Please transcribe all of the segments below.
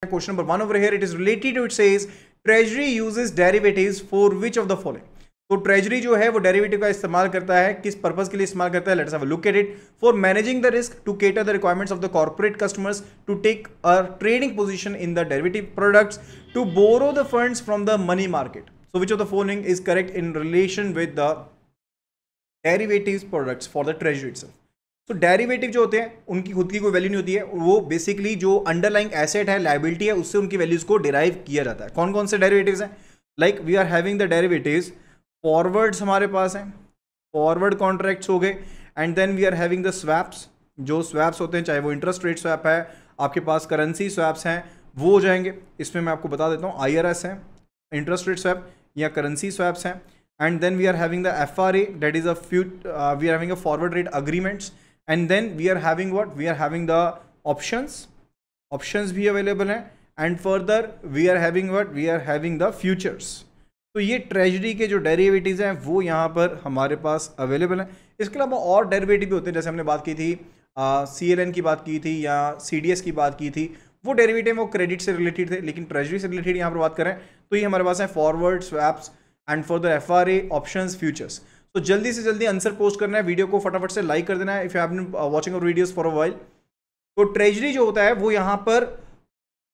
Question number 1 over here, it is related to, it says treasury uses derivatives for which of the following. तो treasury जो है वो derivative का इस्तेमाल करता है, किस पर्पस के लिए इस्तेमाल करता है? Let's have a look at it. For managing the risk, to cater the requirements of the corporate customers, to take a trading position in the derivative products, to borrow the funds from the money market. So which of the following is correct in relation with the derivatives products for the treasury itself? तो derivative जो होते हैं उनकी खुद की कोई value नहीं होती है, वो बेसिकली जो अंडरलाइंग एसेट है, लायबिलिटी है, उससे उनकी वैल्यूज को डिराइव किया जाता है. कौन कौन से डेरिवेटिव्स हैं? Like we are having the derivatives, forwards हमारे पास हैं, फॉरवर्ड कॉन्ट्रैक्ट्स हो गए, and then we are having the swaps. जो स्वैप्स होते हैं, चाहे वो इंटरेस्ट रेट स्वैप है, आपके पास करेंसी स्वैप्स हैं, वो हो जाएंगे. इसमें मैं आपको बता देता हूँ, IRS है, इंटरेस्ट रेट स्वैप या करेंसी स्वैप्स हैं. And then we are having the FRA, that is we are having a forward rate agreements. And then we are having what? We are having the options भी available हैं. And further we are having what? We are having the futures. तो ये treasury के जो derivatives हैं वो यहाँ पर हमारे पास अवेलेबल हैं. इसके अलावा और डेरिवेटिव भी होते हैं, जैसे हमने बात की थी CLN की बात की थी या CDS की बात की थी. वो डेरिवेटिव वो क्रेडिट से रिलेटेड थे, लेकिन ट्रेजरी से रिलेटेड यहाँ पर बात करें तो ये हमारे पास है forward, swaps and further FRA, options, futures. तो जल्दी से जल्दी आंसर पोस्ट करना है, वीडियो को फटाफट से लाइक कर देना है if you have been watching our videos for a while. तो ट्रेजरी जो होता है वो यहाँ पर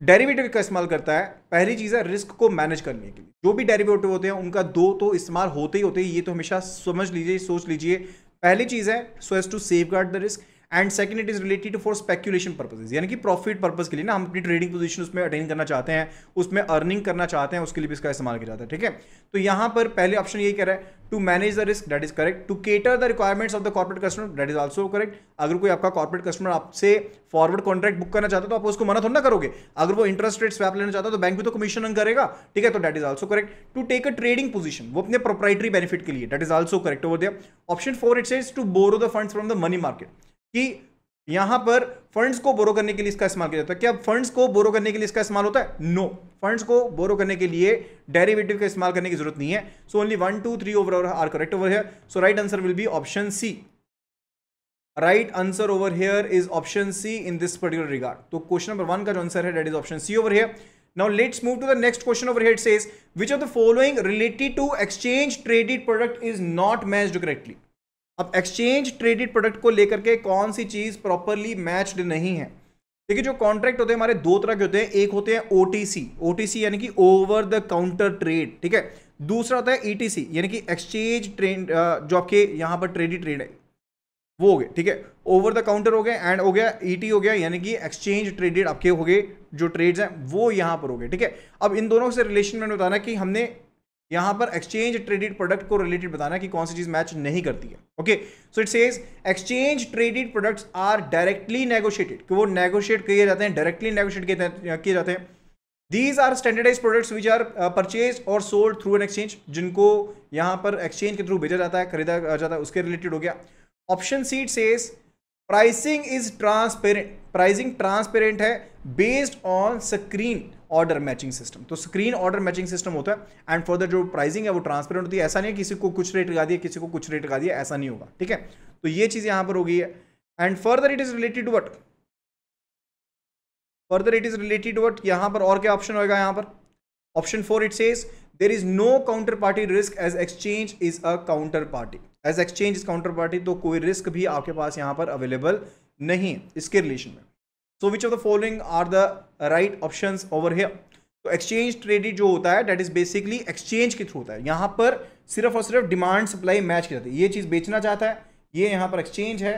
डेरिवेटिव का इस्तेमाल करता है. पहली चीज़ है रिस्क को मैनेज करने के लिए. जो भी डेरिवेटिव होते हैं उनका दो तो इस्तेमाल होते ही होते हैं, ये तो हमेशा समझ लीजिए, सोच लीजिए. पहली चीज़ है so as to safeguard the risk, and second it is related for speculation purposes, यानी कि प्रॉफिट पर्पस के लिए ना, हम अपनी ट्रेडिंग पोजीशन उसमें अटेन करना चाहते हैं, उसमें अर्निंग करना चाहते हैं, उसके लिए भी इसका इस्तेमाल किया जाता है. ठीक है, तो यहाँ पर पहले ऑप्शन यही कह रहा है to manage the risk, that is correct. To cater the requirements of the corporate customer, that is also correct. अगर कोई आपका कॉर्पोरेट कस्टमर आपसे फॉरवर्ड कॉन्ट्रैक्ट बुक करना चाहता है तो आप उसको मना थोड़ा ना करोगे. अगर वो इंटरेस्ट रेट स्वैप लेना चाहता है तो बैंक भी तो कमीशन अर्न करेगा. ठीक है, तो that is also correct. To take a trading position, वो अपने प्रोप्राइटरी बेनिफिट के लिए, that is also correct over there. Option 4 it says to borrow the funds from the money market, कि यहां पर फंड्स को बोरो करने के लिए इसका इस्तेमाल किया जाता है. क्या फंड्स को बोरो करने के लिए इसका इस्तेमाल होता है? नो, फंड्स को बोरो करने के लिए डेरिवेटिव का इस्तेमाल करने की जरूरत नहीं है. So only 1 2 3 over are correct over here. So right answer will be option C. Right answer over here is option C in this particular regard. तो क्वेश्चन नंबर 1 का जो आंसर है that is option C over here. Now let's move to the next question over here. It says which of the following related to exchange traded product is not matched correctly. अब exchange traded product को लेकर के कौन सी चीज properly matched नहीं है? देखिए, जो कॉन्ट्रैक्ट होते हैं हमारे दो तरह के होते हैं. एक होते हैं OTC यानी कि ओवर द काउंटर ट्रेड. ठीक है, दूसरा होता है ETC यानी कि एक्सचेंज ट्रेड, जो आपके यहाँ पर ट्रेडेड ट्रेड है वो हो गए. ठीक है, ओवर द काउंटर हो गए, एंड हो गया ET हो गया, यानी कि एक्सचेंज ट्रेडेड आपके हो गए, जो ट्रेड्स हैं वो यहाँ पर हो गए. ठीक है, अब इन दोनों से रिलेशन मैंने बताना कि हमने यहां पर एक्सचेंज ट्रेडेड प्रोडक्ट को रिलेटेड बताना कि कौन सी चीज मैच नहीं करती है. Okay, so it says exchange traded products are directly negotiated, कि वो नेगोशिएट किए जाते हैं, डायरेक्टली नेगोशिएट किए जाते हैं. These are standardized products which are purchase और सोल्ड थ्रू एन एक्सचेंज, जिनको यहां पर एक्सचेंज के थ्रू भेजा जाता है, खरीदा जाता है, उसके रिलेटेड हो गया. Option C it says pricing is transparent, pricing transparent है based on screen order matching system. तो स्क्रीन ऑर्डर मैचिंग सिस्टम होता है, एंड फर्दर जो प्राइसिंग है वो ट्रांसपेरेंट होती है. ऐसा नहीं है किसी को कुछ रेट लगा दिया, किसी को कुछ रेट लगा दिया, ऐसा नहीं होगा. ठीक है, तो ये चीज यहां पर हो गई है. And further it is related to what? Further it is related to what? यहां पर और क्या ऑप्शन होगा? यहां पर option 4 it says there is no counter party risk as exchange is a counter party. As exchange is counter party, तो कोई risk भी आपके पास यहां पर अवेलेबल नहीं है इसके रिलेशन में. So which of the following are the right options over here? तो एक्सचेंज ट्रेडेड जो होता है दैट इज बेसिकली एक्सचेंज के थ्रू होता है. यहां पर सिर्फ और सिर्फ डिमांड सप्लाई मैच की जाती है. ये चीज बेचना चाहता है, ये यहां पर एक्सचेंज है,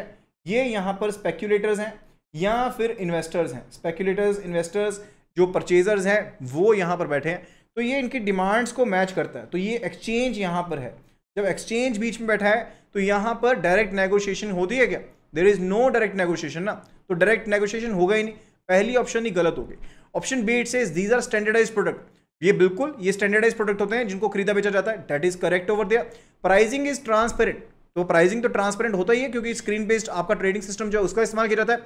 ये यहां पर स्पेक्यूलेटर्स हैं या फिर इन्वेस्टर्स हैं. स्पेक्यूलेटर्स, इन्वेस्टर्स, जो परचेजर्स हैं वो यहां पर बैठे हैं, तो ये इनकी डिमांड्स को मैच करता है. तो ये एक्सचेंज यहां पर है. जब एक्सचेंज बीच में बैठा है तो यहां पर डायरेक्ट नेगोशिएशन होती है क्या? There is no direct negotiation ना, तो डायरेक्ट नेगोशिएशन होगा ही नहीं. पहली ऑप्शन ही गलत हो गई. Option B it says these are standardized product. ये बिल्कुल ये स्टैंडर्डाइज्ड प्रोडक्ट होते हैं जिनको खरीदा बेचा जाता है, that is correct over there. Pricing is transparent, तो प्राइसिंग तो ट्रांसपेरेंट होता ही है क्योंकि स्क्रीन बेस्ड आपका ट्रेडिंग सिस्टम जो है उसका इस्तेमाल किया जाता है.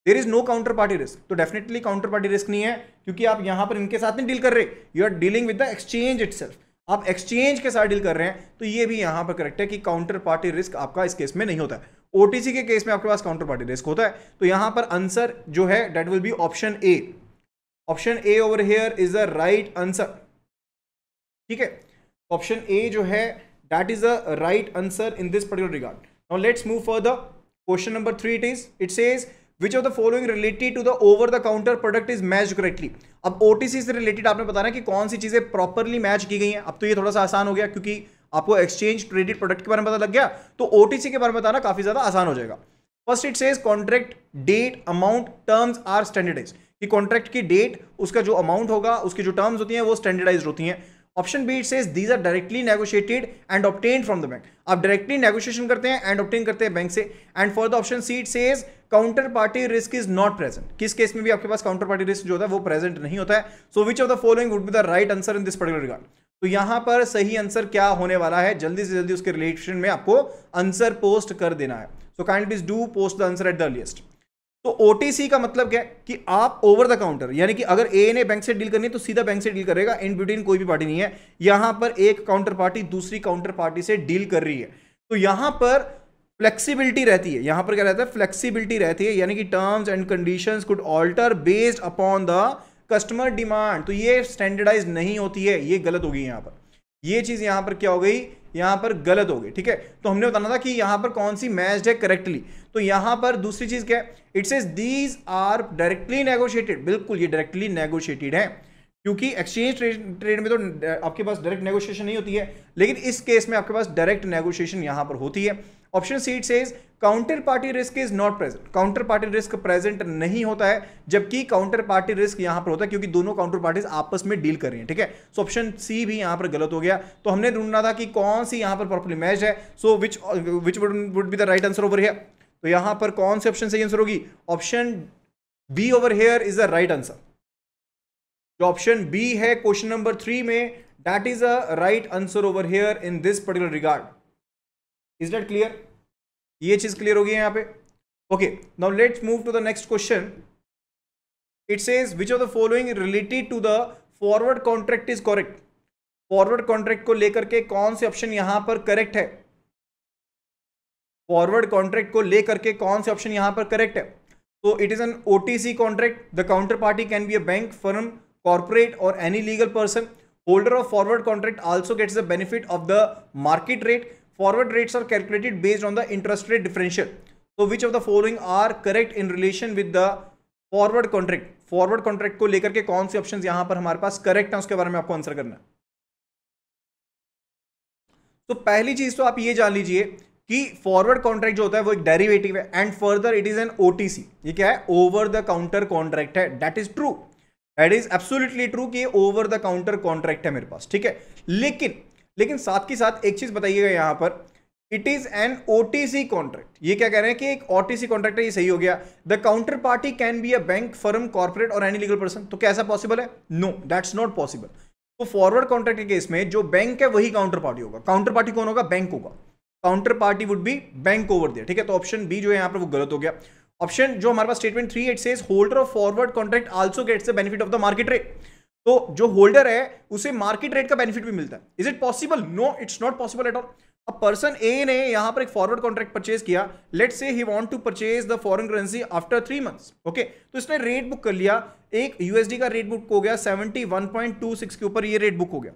There is no counter party risk, तो डेफिनेटली काउंटर पार्टी रिस्क नहीं है क्योंकि आप यहां पर इनके साथ नहीं डील कर रहे, you are dealing with the exchange itself. आप एक्सचेंज के साथ डील कर रहे हैं, तो ये भी यहां पर करेक्ट है कि काउंटर पार्टी रिस्क आपका इस केस में नहीं होता है. OTC के केस में आपके पास काउंटर पार्टी रिस्क होता है. तो यहां पर आंसर जो है that will be option A. Option A over here is the right answer, ठीक है। ऑप्शन ए जो है that is the right answer in this particular regard. Now let's move further. Question number 3 it says which of the following related to the over the counter product is match correctly. अब OTC से related आपने बताना कि कौन सी चीजें properly match की गई हैं। अब तो ये थोड़ा सा आसान हो गया क्योंकि आपको एक्सचेंज ट्रेडेड प्रोडक्ट के बारे में पता लग गया, तो ओटीसी के बारे में बताना काफी ज्यादा आसान हो जाएगा। First it says contract date amount terms are standardized, कि कॉन्ट्रैक्ट की डेट, उसका जो अमाउंट होगा, उसकी जो टर्म्स होती हैं वो स्टैंडर्डाइज्ड होती हैं। Option B it says these are directly negotiated and obtained from the bank, आप डायरेक्टली नेगोशिएशन करते हैं एंड ऑब्टेन करते हैं बैंक से। And for the option C it says counter party risk is not present, किस case में भी आपके पास काउंटर पार्टी रिस्क जो होता है वो प्रेजेंट नहीं होता है। So which of the following would be the right answer in this particular regard. तो यहां पर सही आंसर क्या होने वाला है, जल्दी से जल्दी उसके रिलेशन में आपको आंसर पोस्ट कर देना है। So kindly please do post the answer at the earliest. तो ओटीसी का मतलब क्या है कि आप ओवर द काउंटर, यानी कि अगर ए ने बैंक से डील करनी है तो सीधा बैंक से डील करेगा, इन बिटवीन कोई भी पार्टी नहीं है। यहां पर एक काउंटर पार्टी दूसरी काउंटर पार्टी से डील कर रही है, तो यहां पर फ्लेक्सिबिलिटी रहती है। यहां पर क्या रहता है, फ्लेक्सिबिलिटी रहती है, यानी कि terms and conditions could alter based upon the customer demand. तो ये स्टैंडर्डाइज नहीं होती है, ये गलत हो गई यहां पर, ये चीज यहां पर क्या हो गई, यहां पर गलत हो गई, ठीक है। तो हमने बताना था कि यहां पर कौन सी मैच्ड है करेक्टली। तो यहां पर दूसरी चीज क्या है, it says these are directly negotiated, बिल्कुल ये डायरेक्टली नेगोशिएटेड है, क्योंकि एक्सचेंज ट्रेड में तो आपके पास डायरेक्ट नेगोशिएशन नहीं होती है, लेकिन इस केस में आपके पास डायरेक्ट नेगोशिएशन यहां पर होती है। Option C it says counter party risk is not present, counter party risk present नहीं होता है, जबकि काउंटर पार्टी रिस्क यहां पर होता है क्योंकि दोनों काउंटर पार्टीज आपस में डील कर रही हैं, ठीक है। सो ऑप्शन सी भी यहां पर गलत हो गया। तो हमने ढूंढना था कि कौन सी यहां पर प्रॉपर्ली मैच है। So which would be the right answer over here. तो यहां पर कौन से ऑप्शन सही आंसर होगी, option B over here is the right answer. जो ऑप्शन बी है क्वेश्चन नंबर 3 में, that is a right answer over here in this particular regard. Is that clear, ये चीज क्लियर होगी यहां पे। Okay, now let's move to the next question. It says which of the following related to the forward contract is correct. Forward contract को लेकर के कौन से ऑप्शन यहां पर करेक्ट है, फॉरवर्ड कॉन्ट्रैक्ट को लेकर के कौन से ऑप्शन यहां पर करेक्ट है। तो it is an OTC contract, the counter party can be a bank, firm, corporate और any legal person. Holder of forward contract also gets the benefit of the market rate. Forward rates are calculated based on the interest rate differential. So which of the following are correct in relation with the forward contract? Forward contract को लेकर के कौन से options यहां पर हमारे पास correct है, उसके बारे में आपको आंसर करना है। तो पहली चीज तो आप ये जान लीजिए कि फॉरवर्ड कॉन्ट्रैक्ट जो होता है वो एक डेरिवेटिव है, and further it is an OTC. ये क्या है, ओवर द काउंटर कॉन्ट्रैक्ट है। That is true, that is absolutely true कि ओवर द काउंटर कॉन्ट्रैक्ट है मेरे पास, ठीक है। लेकिन साथ के साथ एक चीज बताइएगा यहां पर, it is an OTC contract. ये क्या कह रहे हैं कि एक ओटीसी कॉन्ट्रैक्ट है, ये सही हो गया। The counter party can be a bank, firm, corporate और एनी लीगल पर्सन। तो क्या ऐसा पॉसिबल है, नो दैट्स नॉट पॉसिबल। तो फॉरवर्ड कॉन्ट्रैक्ट के केस में जो बैंक है वही काउंटर पार्टी होगा। काउंटर पार्टी कौन होगा, बैंक होगा। Counter party would be bank over there, ठीक है। तो ऑप्शन बी जो है यहां पर वो गलत हो गया। ऑप्शन जो हमारे पास statement 3 it says holder of forward contract also gets the benefit of the market rate. तो जो होल्डर है उसे मार्केट रेट का बेनिफिट भी मिलता है। Is it possible, no it's not possible at all. अब पर्सन ए ने यहां पर एक फॉरवर्ड कॉन्ट्रैक्ट परचेज किया, let's say he want to purchase the foreign currency after 3 months, okay. तो इसने रेट बुक कर लिया, एक यूएसडी का रेट बुक हो गया 71.26 के ऊपर, ये रेट बुक हो गया।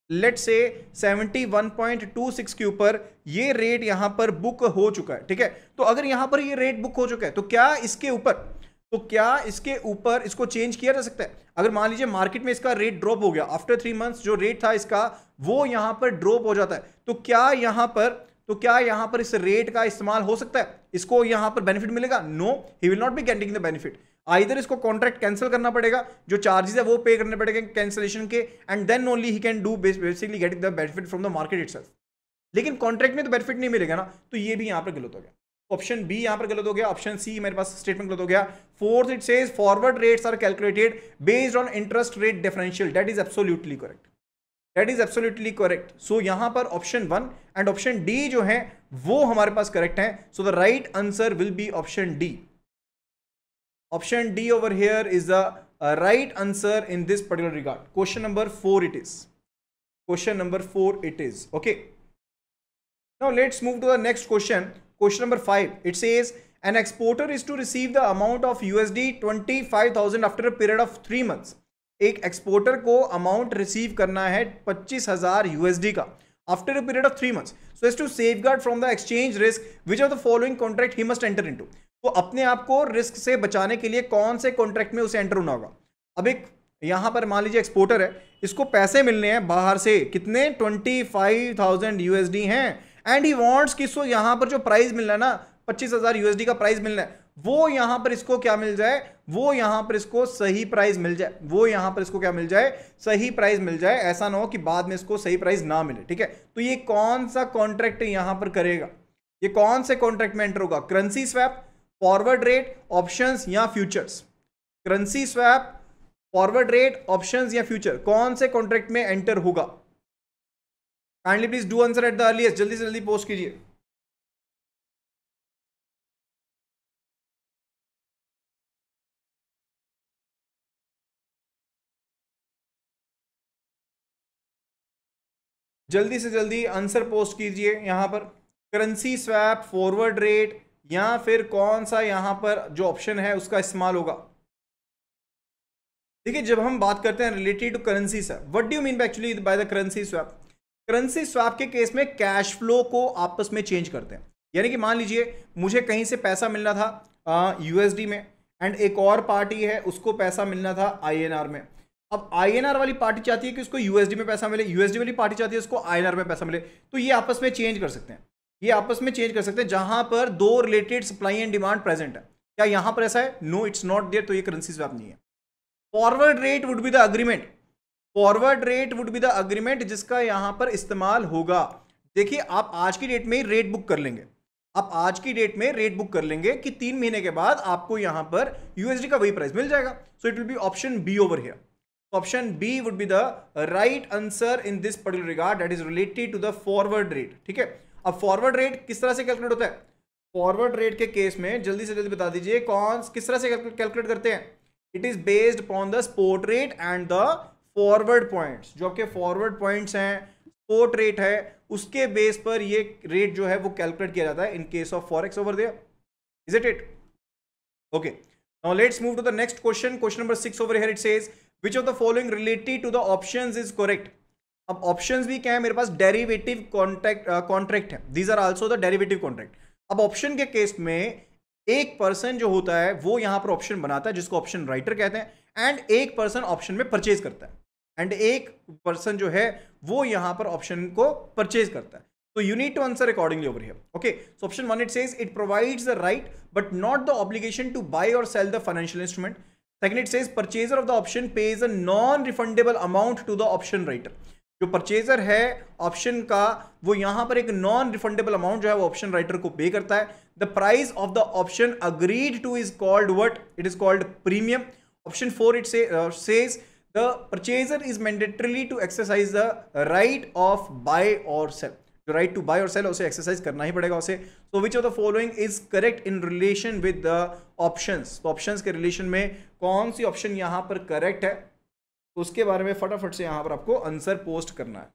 लेट्स से 71.26 के ऊपर ये रेट यहां पर बुक हो चुका है, ठीक है। तो अगर यहां पर ये रेट बुक हो चुका है तो क्या इसके ऊपर इसको चेंज किया जा सकता है। अगर मान लीजिए मार्केट में इसका रेट ड्रॉप हो गया आफ्टर 3 मंथ्स, जो रेट था इसका वो यहां पर ड्रॉप हो जाता है, तो क्या यहां पर इस रेट का इस्तेमाल हो सकता है, इसको यहां पर बेनिफिट मिलेगा, no he will not be getting the benefit. Either इसको कॉन्ट्रैक्ट कैंसिल करना पड़ेगा, जो चार्जेस है वो पे करने पड़ेंगे कैंसिलेशन के, and then only he can do basically getting the benefit from the market itself. लेकिन कॉन्ट्रैक्ट में तो बेनिफिट नहीं मिलेगा ना, तो ये भी यहां पर गलत हो गया। ऑप्शन बी यहां पर गलत हो गया, ऑप्शन सी मेरे पास स्टेटमेंट गलत हो गया। Fourth it says forward rates are calculated based on interest rate differential, that is absolutely correct, that is absolutely correct. So यहां पर ऑप्शन 1 एंड ऑप्शन डी जो है वो हमारे पास करेक्ट है। So the right answer will be option D. Option D over here is the right answer in this particular regard. Question number 4 it is, question number 4 it is, okay. Now let's move to the next question. Question number 5. It says an exporter is to receive the amount of USD 25,000 after a period of 3 months। एक exporter को amount receive करना है 25,000 USD का after a period of 3 months, so as to safeguard from the exchange risk which of the following contract he must enter into। तो अपने आप को risk से बचाने के लिए कौन से कॉन्ट्रैक्ट में उसे एंटर होना होगा। अब एक यहां पर मान लीजिए एक्सपोर्टर है, इसको पैसे मिलने हैं बाहर से, कितने 25,000 USD हैं, एंड ही वांट्स कि इसको यहां पर जो प्राइस मिलना है ना 25,000 USD का प्राइस मिलना है, वो यहां पर इसको क्या मिल जाए, वो यहां पर इसको सही प्राइस मिल जाए, वो यहां पर इसको क्या मिल जाए, सही प्राइस मिल जाए। ऐसा ना हो कि बाद में इसको सही प्राइस ना मिले, ठीक है। तो ये कौन सा कॉन्ट्रैक्ट यहां पर करेगा, ये कौन से कॉन्ट्रैक्ट में एंटर होगा, currency swap, forward rate, options या futures. Currency swap, forward rate, options या फ्यूचर, कौन से कॉन्ट्रैक्ट में एंटर होगा। Kindly please do answer at the earliest, जल्दी से जल्दी पोस्ट कीजिए। जल्दी से जल्दी आंसर पोस्ट कीजिए। यहां पर करेंसी स्वैप, फॉरवर्ड रेट या फिर कौन सा यहां पर जो ऑप्शन है उसका इस्तेमाल होगा। देखिए जब हम बात करते हैं related to currency swap, what do you mean actually by the currency swap. Currency swap के केस में कैश फ्लो को आपस में चेंज करते हैं। यानी कि मान लीजिए मुझे कहीं से पैसा मिलना था USD में, एंड एक और पार्टी है उसको पैसा मिलना था INR में। अब INR वाली पार्टी चाहती है कि उसको USD में पैसा मिले, USD वाली पार्टी चाहती है उसको INR में पैसा मिले, तो ये आपस में चेंज कर सकते हैं, ये आपस में चेंज कर सकते हैं जहां पर दो related supply and demand present है। क्या यहां पर ऐसा है, नो इट्स नॉट देयर, तो ये करेंसी स्वैप नहीं है। Forward rate would be the agreement, forward rate would be the agreement जिसका यहां पर इस्तेमाल होगा। देखिए आप आज की डेट में ही रेट बुक कर लेंगे, आप आज की डेट में रेट बुक कर लेंगे कि 3 महीने के बाद आपको यहां पर USD का वही प्राइस मिल जाएगा। So it will be option B over here. Option B would be the right answer in this particular regard, that is related to the forward rate, ठीक है। अब फॉरवर्ड रेट किस तरह से कैलकुलेट होता है, फॉरवर्ड रेट के case में जल्दी से जल्दी बता दीजिए कौन किस तरह से कैलकुलेट करते हैं। It is based upon the spot rate and the forward points. जो आपके फॉरवर्ड पॉइंट्स हैं, स्पॉट रेट है, उसके बेस पर ये रेट जो है वो कैलकुलेट किया जाता है in case of forex over there. Is it okay. Now let's move to the next question, question number 6 over here. It says which of the following related to the options is correct. अब options भी क्या है मेरे पास, derivative contract है, these are also the derivative contract. अब option के case में एक पर्सन जो होता है वो यहां पर ऑप्शन बनाता है जिसको ऑप्शन राइटर कहते हैं, एंड एक पर्सन ऑप्शन में परचेज करता है, एंड एक पर्सन जो है वो यहां पर ऑप्शन को परचेज करता है। So you need to answer accordingly over here. Okay. So option 1 it says it provides the right but not the obligation to buy or sell the financial instrument. Second it says purchaser of the option pays a non-refundable amount to the option writer. जो purchaser है option का वो यहां पर एक non refundable amount जो है वो ऑप्शन राइटर को पे करता है। The price of the option agreed to is called what, it is called premium. Option 4 it says the purchaser is mandatorily to exercise the right of buy और sell. जो right to buy और sell उसे exercise करना ही पड़ेगा उसे। So which of the following is correct in relation with the options. तो options के रिलेशन में कौन सी ऑप्शन यहां पर करेक्ट है, तो उसके बारे में फटाफट से यहां पर आपको आंसर पोस्ट करना है।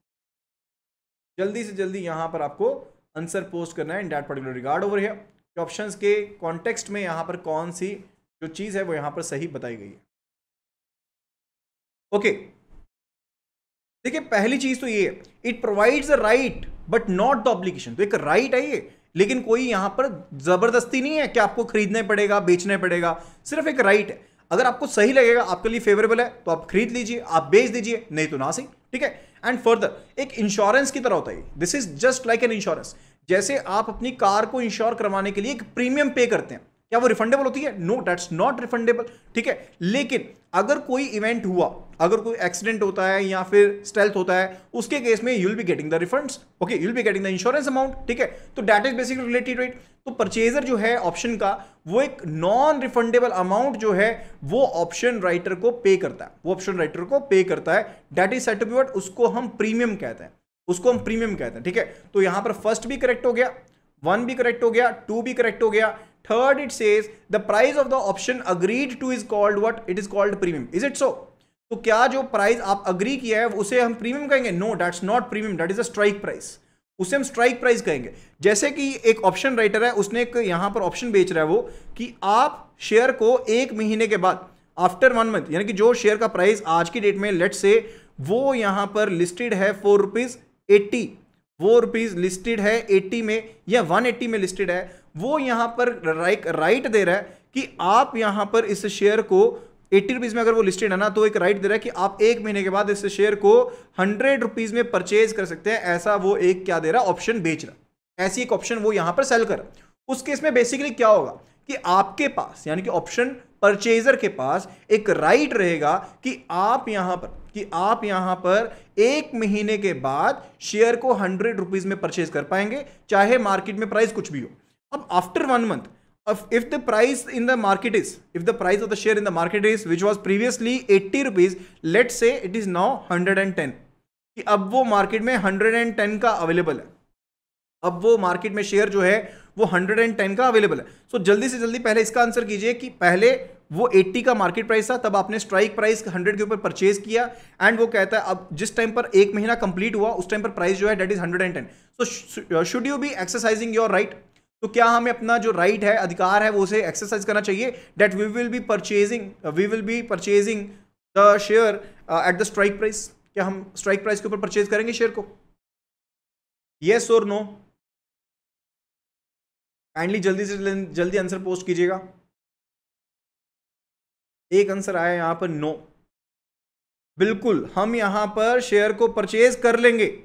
जल्दी से जल्दी यहां पर आपको आंसर पोस्ट करना है in that particular regard over here. Options के कॉन्टेक्स्ट में यहां पर कौन सी जो चीज है वो यहां पर सही बताई गई है। ओके देखिए पहली चीज तो ये है, it provides a right but not the obligation. तो एक राइट है ये, लेकिन कोई यहां पर जबरदस्ती नहीं है कि आपको खरीदना ही पड़ेगा, बेचना ही पड़ेगा, सिर्फ एक राइट है। अगर आपको सही लगेगा, आपके लिए फेवरेबल है तो आप खरीद लीजिए, आप बेच दीजिए, नहीं तो ना सही, ठीक है। एंड फर्दर एक इंश्योरेंस की तरह होता है, this is just like an insurance. जैसे आप अपनी कार को इंश्योर करवाने के लिए एक प्रीमियम पे करते हैं, क्या वो रिफंडेबल होती है? नो, दैट्स नॉट रिफंडेबल, ठीक है। लेकिन अगर कोई इवेंट हुआ, अगर कोई एक्सीडेंट होता है या फिर स्टेल्थ होता है, उसके केस में you will be getting the refunds, okay, you will be getting the insurance amount, ठीक है। तो that is basically related right. तो परचेजर जो है ऑप्शन का वो एक नॉन रिफंडेबल अमाउंट जो है वो ऑप्शन राइटर को पे करता है, वो ऑप्शन राइटर को पे करता है। That is said to be what, उसको हम प्रीमियम कहते हैं, उसको हम प्रीमियम कहते हैं, ठीक है। तो यहां पर फर्स्ट भी करेक्ट हो गया, 1 भी करेक्ट हो गया, 2 भी करेक्ट हो गया। Third it says the price of the option agreed to is called what? It is called premium. Is it so? तो क्या जो प्राइस आप अग्री किया है उसे हम प्रीमियम कहेंगे? No, that's not premium, that is a strike price. उसे हम स्ट्राइक प्राइस कहेंगे। जैसे कि एक ऑप्शन राइटर है, उसने एक यहां पर ऑप्शन बेच रहा है वो कि आप शेयर को 1 महीने के बाद, आफ्टर 1 मंथ, यानी कि जो शेयर का प्राइस आज की डेट में लेट से वो यहां पर लिस्टेड है ₹4.80, वो रुपीज लिस्टेड है 80 में या 180 में लिस्टेड है, वो यहां पर राइट दे रहा है कि आप यहां पर इस शेयर को 80 रुपीज में, अगर वो लिस्टेड है ना, तो एक राइट दे रहा है कि आप 1 महीने के बाद इस शेयर को 100 रुपीज में परचेज कर सकते हैं। ऐसा वो एक क्या दे रहा है, ऑप्शन बेच रहा है, ऐसी एक ऑप्शन वो यहां पर सेल कर। उस केस में बेसिकली क्या होगा कि आपके पास, यानी कि ऑप्शन परचेजर के पास एक राइट रहेगा कि आप यहां पर 1 महीने के बाद शेयर को 100 रुपीज में परचेज कर पाएंगे, चाहे मार्केट में प्राइस कुछ भी हो। अब after 1 month, if the price in the market is, if the price of the share in the market is which was previously 80 rupees, let's say it is now 110, कि अब वो मार्केट में 110 का अवेलेबल है, अब वो मार्केट में share जो है वो 110 का अवेलेबल है। सो जल्दी से जल्दी पहले इसका आंसर कीजिए कि पहले वो 80 का मार्केट प्राइस था, तब आपने स्ट्राइक प्राइस 100 के ऊपर परचेज किया, एंड वो कहता है अब जिस टाइम पर 1 महीना कंप्लीट हुआ उस टाइम पर प्राइस जो है that is 110। So should you be exercising your right, तो क्या हमें अपना जो राइट है, अधिकार है, वो उसे एक्सरसाइज करना चाहिए, that we will be purchasing the share at the strike price. क्या हम स्ट्राइक प्राइस के ऊपर परचेज करेंगे शेयर को? यस और नो? काइंडली जल्दी से जल्दी आंसर पोस्ट कीजिएगा। एक आंसर आया यहां पर नो। बिल्कुल, हम यहां पर शेयर को परचेज कर लेंगे,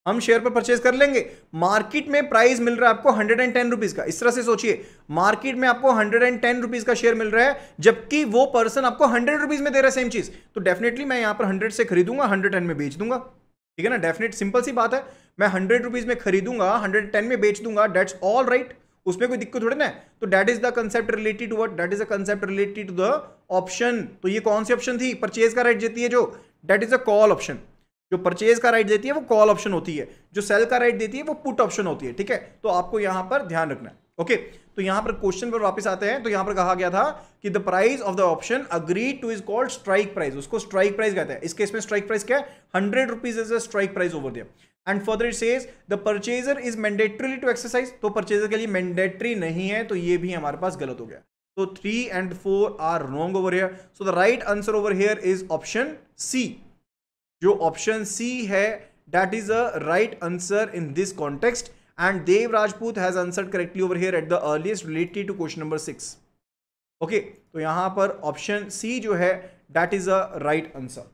हम शेयर पर परचेज कर लेंगे। मार्केट में प्राइस मिल रहा है आपको 110 रुपीज का, इस तरह से सोचिए, मार्केट में आपको 110 रुपीज का शेयर मिल रहा है, जबकि वो पर्सन आपको 100 रुपीज में दे रहा है सेम चीज, तो डेफिनेटली मैं यहां पर 100 से खरीदूंगा, 110 में बेच दूंगा। ठीक है ना, डेफिनेट सिंपल सी बात है, मैं 100 रुपीज में खरीदूंगा, 110 में बेच दूंगा, दैट्स ऑल राइट, उसमें कोई दिक्कत थोड़ी ना है। तो that is the concept related to what, that is the concept related to the option. तो ये कौन सी ऑप्शन थी? परचेज का राइट देती है जो, that is a call option. जो परचेज का राइट देती है वो कॉल ऑप्शन होती है, जो सेल का राइट देती है वो पुट ऑप्शन होती है। ठीक है, तो आपको यहां पर ध्यान रखना है। ओके, तो यहां पर क्वेश्चन पर वापस आते हैं। तो यहां पर कहा गया था कि the price of the option agreed to is called strike price, उसको स्ट्राइक प्राइस कहते हैं। इस केस में स्ट्राइक प्राइस क्या है? 100 rupees is a strike price over there. And further it says the purchaser is mandatory to exercise, तो purchaser के लिए मैंडेटरी नहीं है, तो ये भी हमारे पास गलत हो गया। तो 3 and 4 are wrong over here. So the right answer over here is option C. जो ऑप्शन सी है that is a right answer in this context, and Dev Rajput has answered correctly over here at the earliest related to question number 6। Okay, तो यहां पर option C जो है that is a right answer.